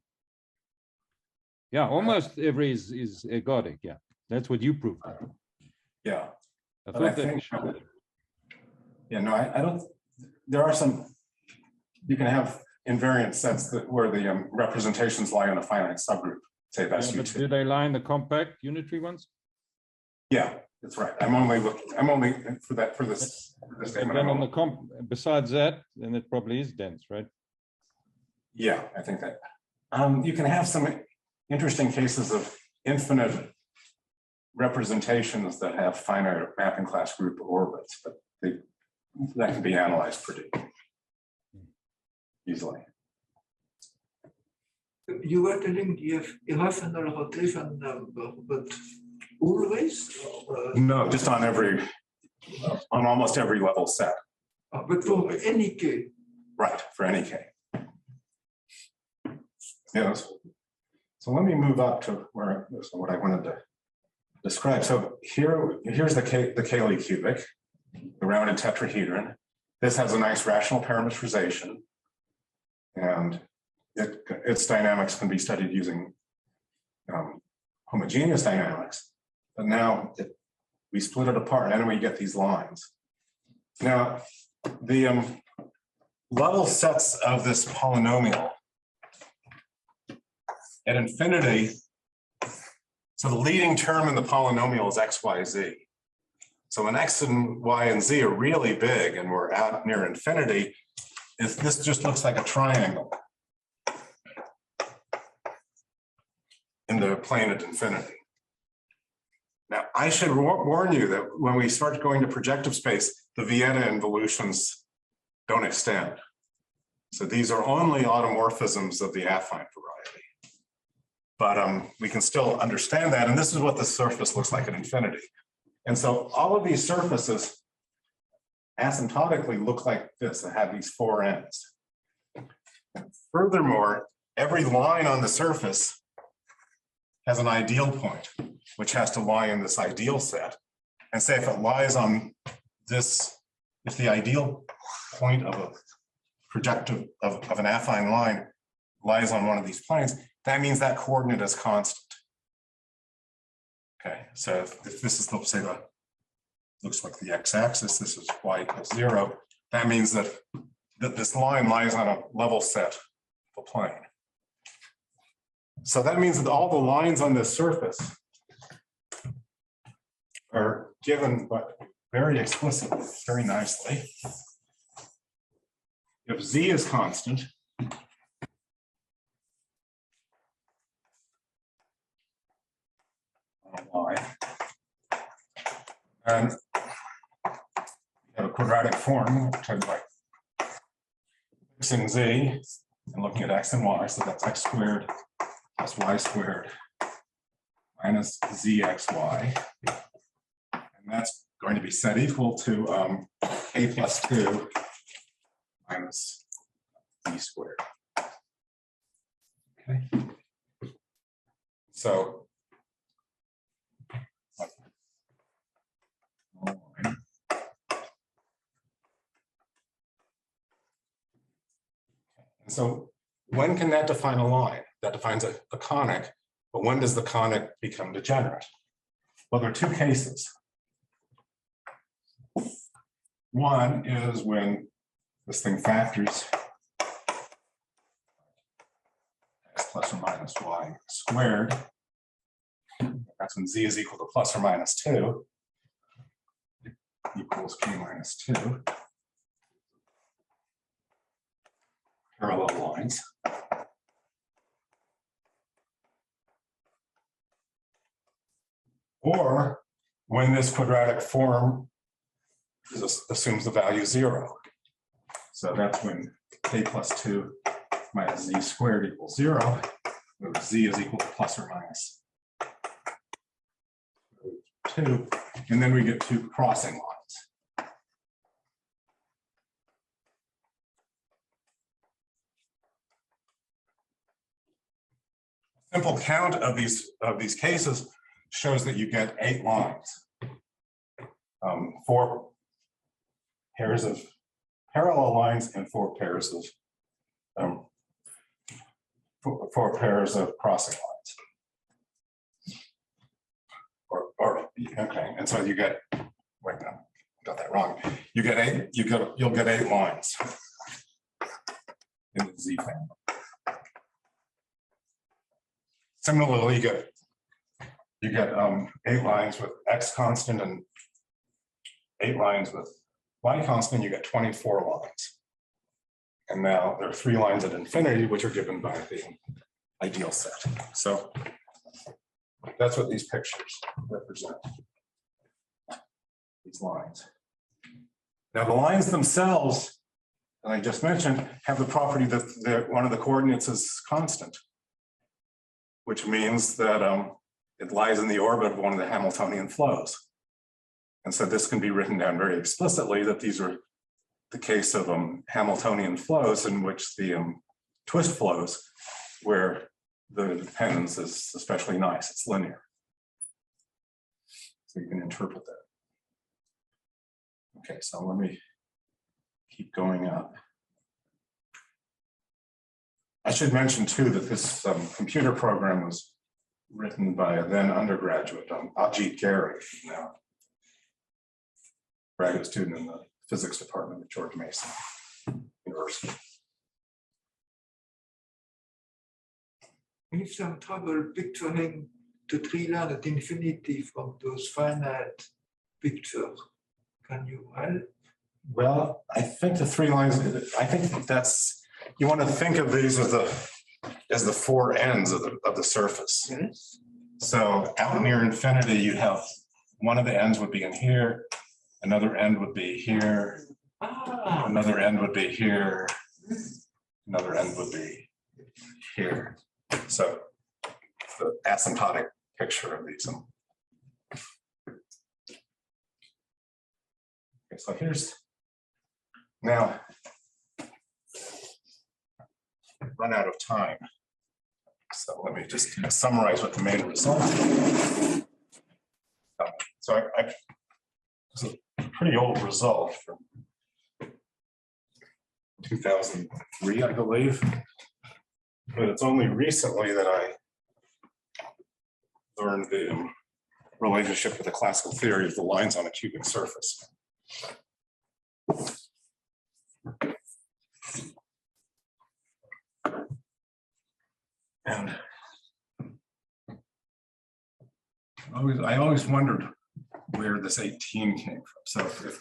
Yeah, almost every is ergodic. Yeah, that's what you proved. Yeah. I thought that. Yeah, no, I don't. There are some. You can have invariant sets where the representations lie in a finite subgroup. Say that's but do they lie in the compact unitary ones? Yeah, that's right. I'm only for this statement. Then on the besides that, then it probably is dense, right? Yeah, I think that. You can have some interesting cases of infinite representations that have finite mapping class group orbits, but that can be analyzed pretty easily. You were telling you have irrational rotation number, but always? No, just on almost every level set. But for any k? Right, for any k. Yes. So let me move up to what I wanted to describe. So here's the Cayley cubic, the rounded tetrahedron. This has a nice rational parametrization, and its dynamics can be studied using homogeneous dynamics. But now we split it apart, and then we get these lines. Now, the level sets of this polynomial at infinity, so the leading term in the polynomial is x, y, z. So when x and y and z are really big and we're out near infinity, this just looks like a triangle in the plane at infinity. Now, I should warn you that when we start going to projective space, the Vienna involutions don't extend. So these are only automorphisms of the affine variety. But we can still understand that. And this is what the surface looks like at infinity. And so all of these surfaces asymptotically look like this and have these four ends. Furthermore, every line on the surface has an ideal point, which has to lie in this ideal set. And say if it lies on this, if the ideal point of a projective of an affine line lies on one of these planes, that means that coordinate is constant. Okay, so if this is, looks like the x-axis, this is y equals 0, that means that that this line lies on a level set of a plane. So that means that all the lines on this surface are given but very explicitly, very nicely. If z is constant, y, and we have a quadratic form, which I'd like fixing z and looking at x and y, so that's x squared plus y squared minus zxy. And that's going to be set equal to a plus 2 minus z squared. Okay. So so when can that define a line? That defines a conic, but when does the conic become degenerate? Well, there are two cases. One is when this thing factors x plus or minus y squared. That's when z is equal to plus or minus 2 equals k minus 2. Parallel lines. Or when this quadratic form assumes the value 0. So that's when k plus 2 minus z squared equals 0, where z is equal to plus or minus 2. And then we get two crossing lines. Simple count of these cases shows that you get 8 lines. 4 pairs of parallel lines and 4 pairs of 4 pairs of crossing lines. Okay, and so you get, wait, no, got that wrong. You get 8. You'll get 8 lines in the Z family. Similarly, you get 8 lines with x constant and 8 lines with y constant. You get 24 lines. And now there are 3 lines at infinity, which are given by the ideal set. So that's what these pictures represent. These lines. Now the lines themselves, that I just mentioned, have the property that one of the coordinates is constant, which means that it lies in the orbit of one of the Hamiltonian flows. And so this can be written down very explicitly that these are the case of Hamiltonian flows in which the twist flows, where the dependence is especially nice, it's linear. So you can interpret that. Okay, so let me keep going up. I should mention too that this computer program was written by a then undergraduate, Ajit Gary, now graduate student in the physics department at George Mason University. We have some trouble picturing the tree line at infinity from those finite pictures. Can you help? Well, I think the 3 lines, I think that's, you want to think of these as the 4 ends of the surface. Yes. So out near infinity, you have one of the ends would be in here, another end would be here, another end would be here, another end would be here. So the asymptotic picture of these. Okay, so here's now run out of time. So let me just summarize what the main result is. So it's a pretty old result from 2003, I believe. But it's only recently that I learned the relationship with the classical theory of the lines on a cubic surface. And I always wondered where this 18 came from.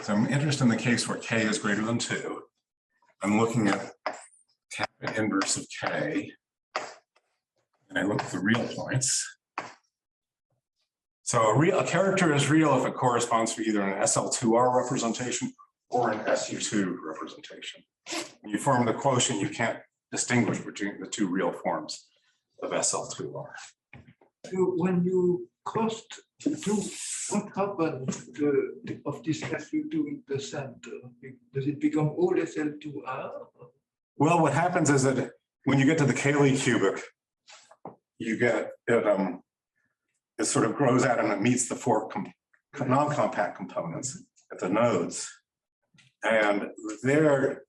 So I'm interested in the case where k is greater than 2. I'm looking at kappa inverse of k, and I look at the real points. So a character is real if it corresponds to either an SL2R representation or an SU2 representation. When you form the quotient, you can't distinguish between the two real forms of SL2R. When you cost 2, what happened of this SU2 in the center? Does it become all SL2R? Well, what happens is that when you get to the Cayley cubic, you get it sort of grows out and it meets the 4 non-compact components at the nodes. And there,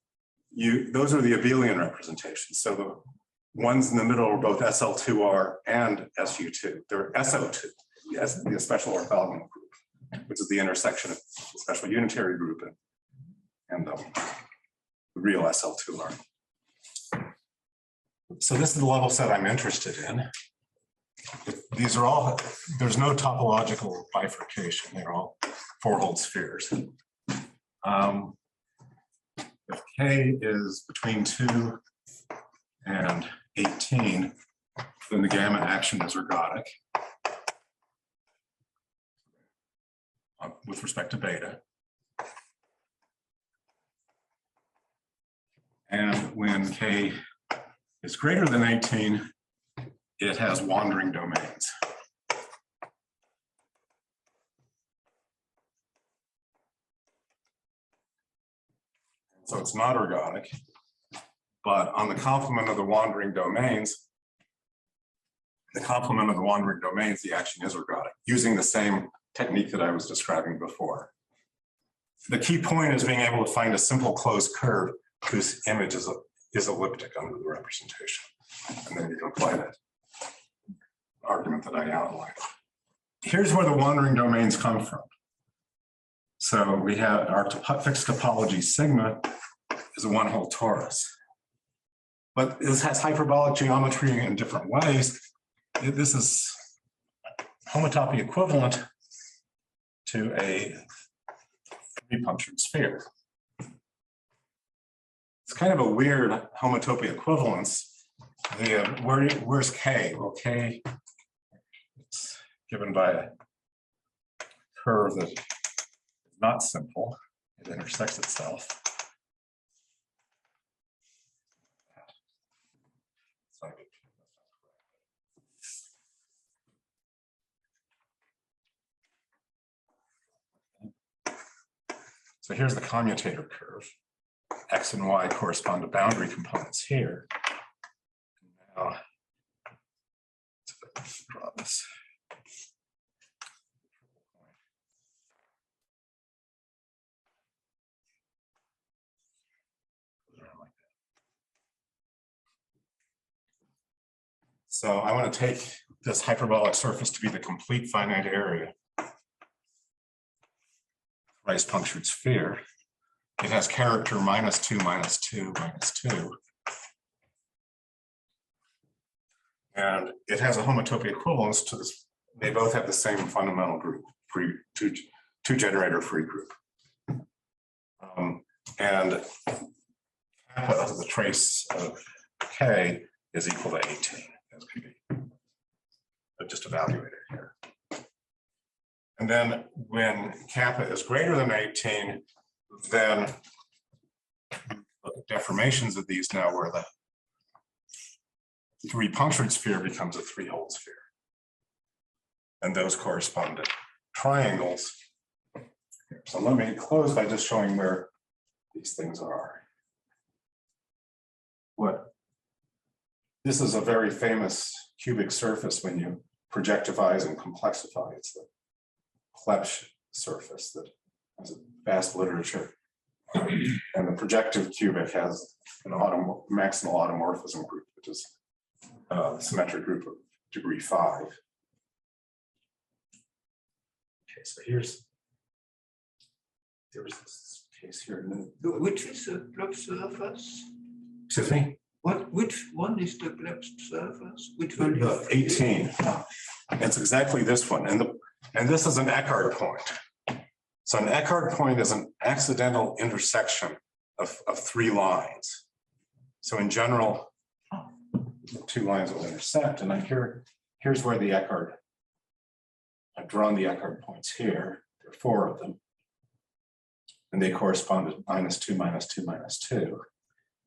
those are the abelian representations. So the ones in the middle are both SL2R and SU2. They're SO2, the special orthogonal group, which is the intersection of the special unitary group and the real SL2R. So this is the level set I'm interested in. These are all, there's no topological bifurcation. They're all 4-hole spheres. If k is between 2 and 18, then the gamma action is ergodic with respect to beta. And when k is greater than 18, it has wandering domains. So it's not ergodic, but on the complement of the wandering domains, the action is ergodic, using the same technique that I was describing before. The key point is being able to find a simple closed curve whose image is elliptic under the representation. And then you can apply that argument that I outlined. Here's where the wandering domains come from. So we have our fixed topology sigma is a 1-hole torus. But this has hyperbolic geometry in different ways. This is homotopy equivalent to a 3-punctured sphere. It's kind of a weird homotopy equivalence. Where's k? Well, k is given by a curve that is not simple. It intersects itself. So here's the commutator curve. X and Y correspond to boundary components here. Now, let's draw this. So I want to take this hyperbolic surface to be the complete finite area. Rice punctured sphere. It has character -2, -2, -2. And it has a homotopy equivalence to this. They both have the same fundamental group, two generator free group. And kappa as the trace of k is equal to 18, as can be just evaluated here. And then when kappa is greater than 18, then look at deformations of these now where the 3-punctured sphere becomes a 3-hole sphere. And those correspond to triangles. So let me close by just showing where these things are. This is a very famous cubic surface when you projectivize and complexify. It's the Klepsch surface that has a vast literature. And the projective cubic has an maximal automorphism group, which is a symmetric group of degree 5. Okay, so here's this case here. Which is a Klepsch surface? Excuse me? Which one is the collapsed surface? Which value? The 18. It's exactly this one. And this is an Eckhart point. So an Eckhart point is an accidental intersection of three lines. So in general, two lines will intersect. And here's where the Eckhart, I've drawn the Eckhart points here. There are four of them. And they correspond to -2, -2, -2.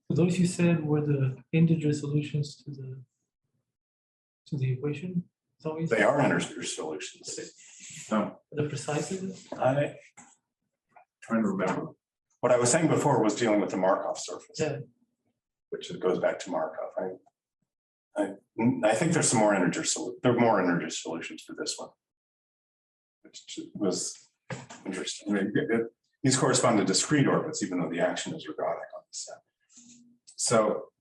So those you said were the integer solutions to the equation? Is that what you said? They are integer solutions. The precises? I'm trying to remember. What I was saying before was dealing with the Markoff surface, Yeah. which goes back to Markoff. I think there's some more integer solutions for this one, which was interesting. I mean, these correspond to discrete orbits, even though the action is ergodic on the set. So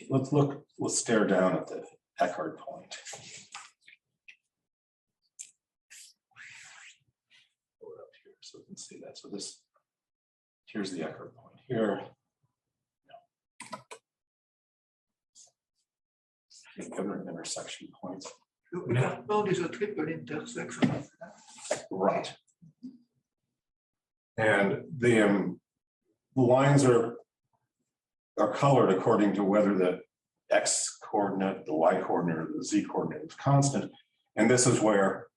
let's stare down at the Eckhart point. Pull it up here so we can see that. So here's the Eckhart point here. The other intersection points. The Eckhart point is a triple intersection. Right. And the lines are colored according to whether the x coordinate, the y coordinate, or the z coordinate is constant. And this is where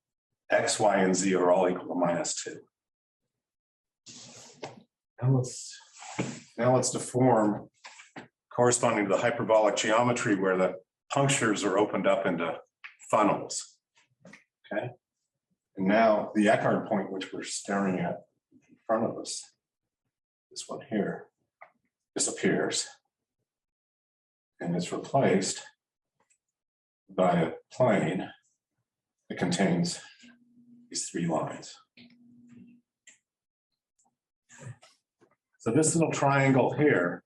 x, y, and z are all equal to -2. Now let's deform corresponding to the hyperbolic geometry where the punctures are opened up into funnels. Okay. And now the Eckhart point, which we're staring at in front of us, this one here, disappears and is replaced by a plane that contains these three lines. So this little triangle here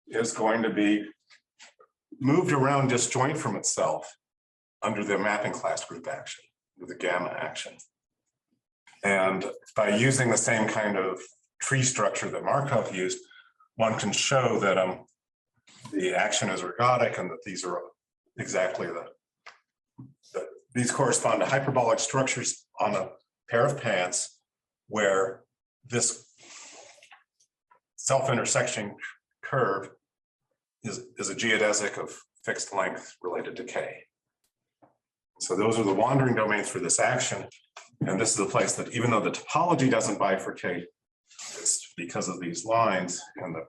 is going to be moved around disjoint from itself under the mapping class group action, with the gamma action. And by using the same kind of tree structure that Markoff used, one can show that the action is ergodic and that these are exactly these correspond to hyperbolic structures on a pair of pants where this self-intersection curve is a geodesic of fixed length related to K. So those are the wandering domains for this action. And this is the place that even though the topology doesn't bifurcate, it's because of these lines and the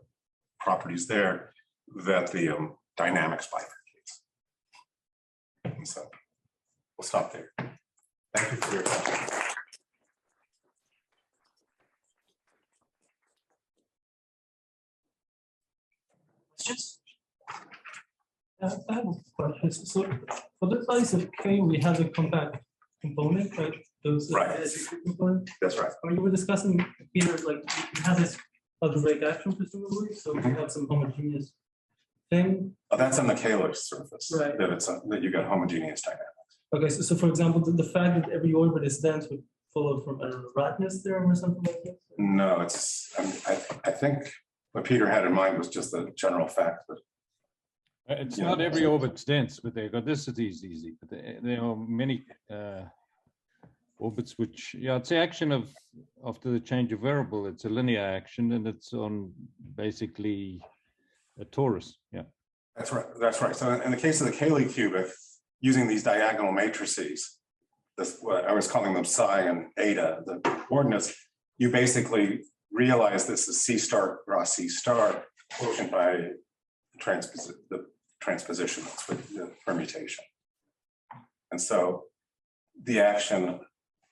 properties there that the dynamics bifurcates. And so we'll stop there. Thank you for your attention. I have a question. So for the size of K, we have a compact component, right? Those Right. component. That's right. Or you were discussing, Peter, like it has this algebraic action presumably, so we have some homogeneous thing. Oh, that's on the Caylor surface, Right. that you got homogeneous dynamics. Okay, so for example, the fact that every orbit is dense would follow from, I don't know, Ratner's theorem or something like this? No, I think what Peter had in mind was just the general fact that It's Yeah. not every orbit's dense, but the ergodicity is easy. But there are many orbits which, yeah, it's the action of after the change of variable. It's a linear action, and it's on basically a torus. Yeah, that's right. That's right. So in the case of the Cayley cubic, using these diagonal matrices, what I was calling them psi and eta, the coordinates, you basically realize this is C star cross C star quotient by the transposition, the permutation. And so the action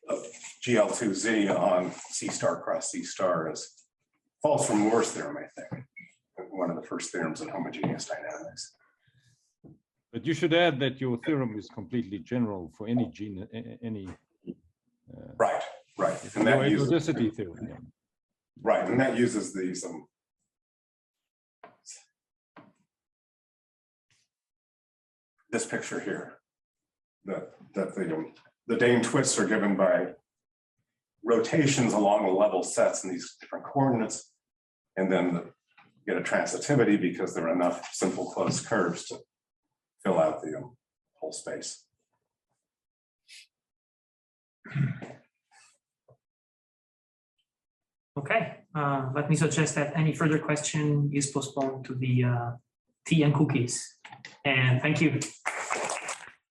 of GL2Z on C star cross C star falls from Moore's theorem, I think, one of the first theorems in homogeneous dynamics. but you should add that your theorem is completely general for any gene, any Right, right. And that uses, ergodicity theorem. Yeah. right, and that uses these this picture here, that the Dane twists are given by rotations along the level sets in these different coordinates, and then get a transitivity because there are enough simple closed curves to fill out the whole space. Okay, let me suggest that any further question is postponed to the tea and cookies. And thank you.